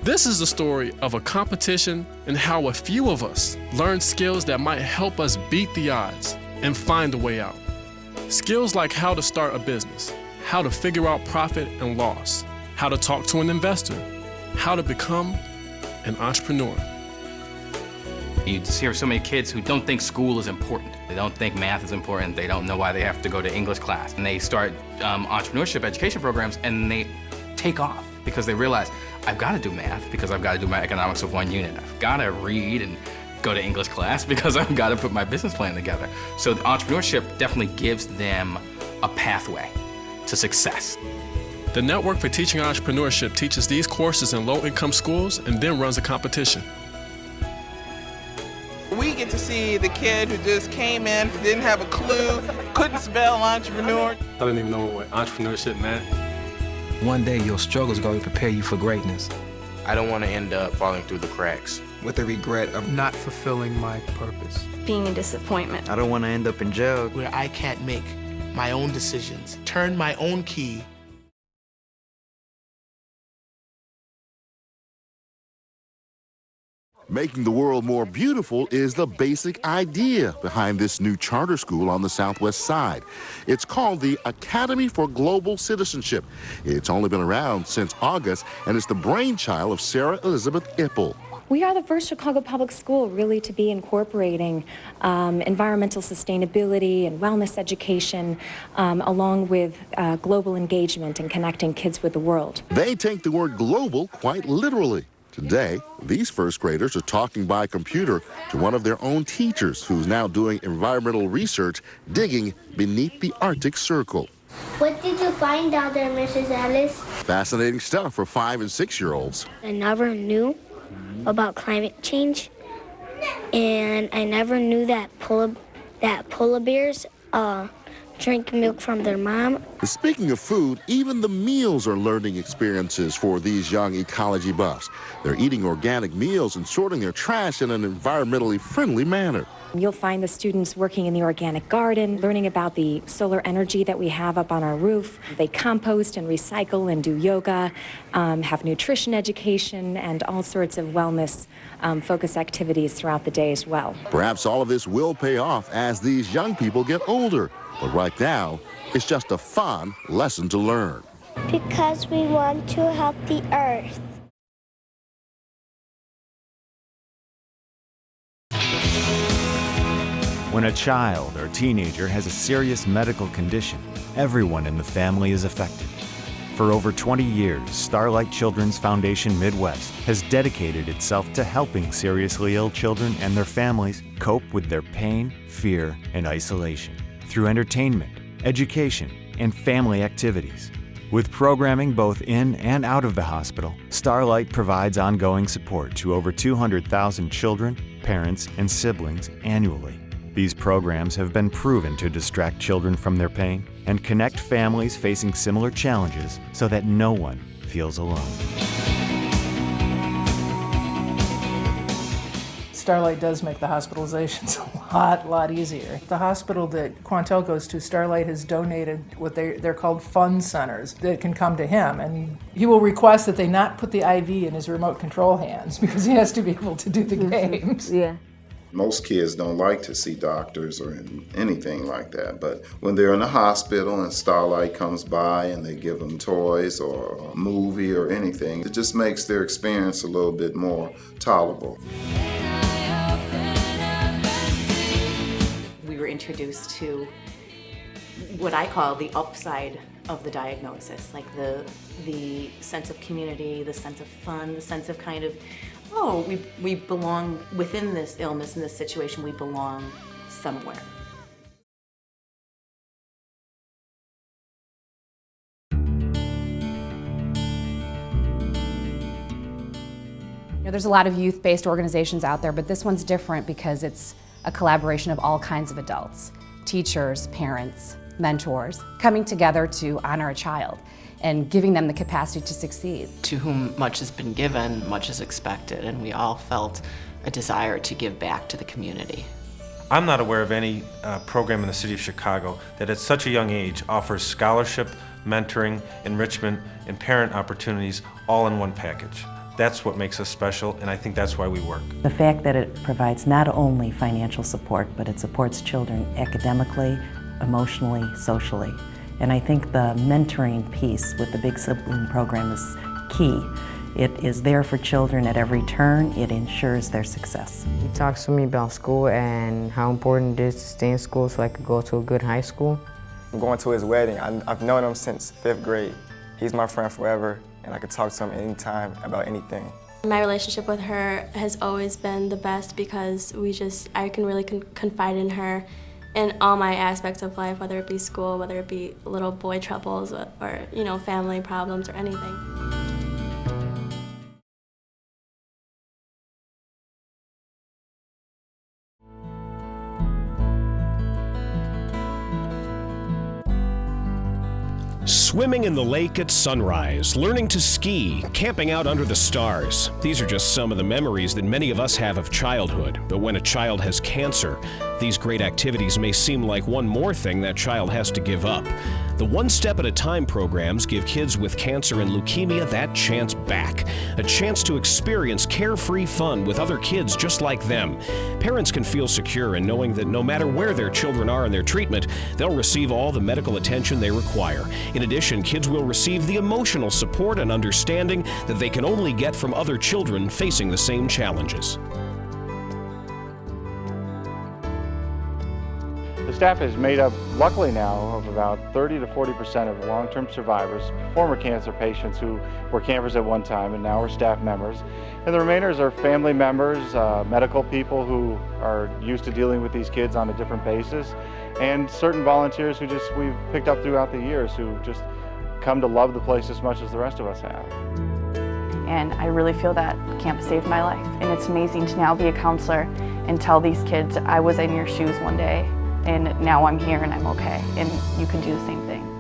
This is the story of a competition and how a few of us learned skills that might help us beat the odds and find a way out. Skills like how to start a business, how to figure out profit and loss, how to talk to an investor, how to become an entrepreneur. You hear so many kids who don't think school is important. They don't think math is important. They don't know why they have to go to English class. And they start entrepreneurship education programs and they take off because they realize, I've got to do math because I've got to do my economics of one unit. I've got to read and go to English class because I've got to put my business plan together. So the entrepreneurship definitely gives them a pathway to success. The Network for Teaching Entrepreneurship teaches these courses in low-income schools and then runs a competition. We get to see the kid who just came in, didn't have a clue, couldn't spell entrepreneur. I didn't even know what entrepreneurship meant. One day your struggles are going to prepare you for greatness. I don't want to end up falling through the cracks. With the regret of not fulfilling my purpose. Being a disappointment. I don't want to end up in jail. Where I can't make my own decisions, turn my own key. Making the world more beautiful is the basic idea behind this new charter school on the Southwest Side. It's called the Academy for Global Citizenship. It's only been around since August, and it's the brainchild of Sarah Elizabeth Ipple. We are the first Chicago public school really to be incorporating environmental sustainability and wellness education along with global engagement and connecting kids with the world. They take the word global quite literally. Today, these first graders are talking by computer to one of their own teachers who's now doing environmental research digging beneath the Arctic Circle. What did you find down there, Mrs. Ellis? Fascinating stuff for 5- and 6-year-olds. I never knew about climate change, and I never knew that polar bears drink milk from their mom. Speaking of food, even the meals are learning experiences for these young ecology buffs. They're eating organic meals and sorting their trash in an environmentally friendly manner. You'll find the students working in the organic garden, learning about the solar energy that we have up on our roof. They compost and recycle and do yoga, have nutrition education, and all sorts of wellness focus activities throughout the day as well. Perhaps all of this will pay off as these young people get older. But right now, it's just a fun lesson to learn. Because we want to help the earth. When a child or teenager has a serious medical condition, everyone in the family is affected. For over 20 years, Starlight Children's Foundation Midwest has dedicated itself to helping seriously ill children and their families cope with their pain, fear, and isolation through entertainment, education, and family activities. With programming both in and out of the hospital, Starlight provides ongoing support to over 200,000 children, parents, and siblings annually. These programs have been proven to distract children from their pain and connect families facing similar challenges so that no one feels alone. Starlight does make the hospitalizations a lot easier. The hospital that Quantel goes to, Starlight has donated what they're called fun centers that can come to him, and he will request that they not put the IV in his remote control hands because he has to be able to do the games. Yeah. Most kids don't like to see doctors or anything like that, but when they're in the hospital and Starlight comes by and they give them toys or a movie or anything, it just makes their experience a little bit more tolerable. We were introduced to what I call the upside of the diagnosis, like the sense of community, the sense of fun, the sense of kind of, oh, we belong within this illness, in this situation, we belong somewhere. There's a lot of youth-based organizations out there, but this one's different because it's a collaboration of all kinds of adults, teachers, parents, mentors, coming together to honor a child and giving them the capacity to succeed. To whom much has been given, much is expected, and we all felt a desire to give back to the community. I'm not aware of any program in the city of Chicago that at such a young age offers scholarship, mentoring, enrichment, and parent opportunities all in one package. That's what makes us special, and I think that's why we work. The fact that it provides not only financial support, but it supports children academically, emotionally, socially. And I think the mentoring piece with the Big Sibling Program is key. It is there for children at every turn. It ensures their success. He talks to me about school and how important it is to stay in school so I could go to a good high school. I'm going to his wedding. I've known him since 5th grade. He's my friend forever, and I can talk to him anytime about anything. My relationship with her has always been the best because I can really confide in her in all my aspects of life, whether it be school, whether it be little boy troubles or family problems or anything. Swimming in the lake at sunrise, learning to ski, camping out under the stars. These are just some of the memories that many of us have of childhood. But when a child has cancer, these great activities may seem like one more thing that child has to give up. The One Step at a Time programs give kids with cancer and leukemia that chance back. A chance to experience carefree fun with other kids just like them. Parents can feel secure in knowing that no matter where their children are in their treatment, they'll receive all the medical attention they require. In addition, kids will receive the emotional support and understanding that they can only get from other children facing the same challenges. The staff is made up, luckily now, of about 30 to 40% of long-term survivors, former cancer patients who were campers at one time and now are staff members. And the remainders are family members, medical people who are used to dealing with these kids on a different basis, and certain volunteers who we've picked up throughout the years who just come to love the place as much as the rest of us have. And I really feel that camp saved my life. And it's amazing to now be a counselor and tell these kids I was in your shoes one day and now I'm here and I'm okay, and you can do the same thing.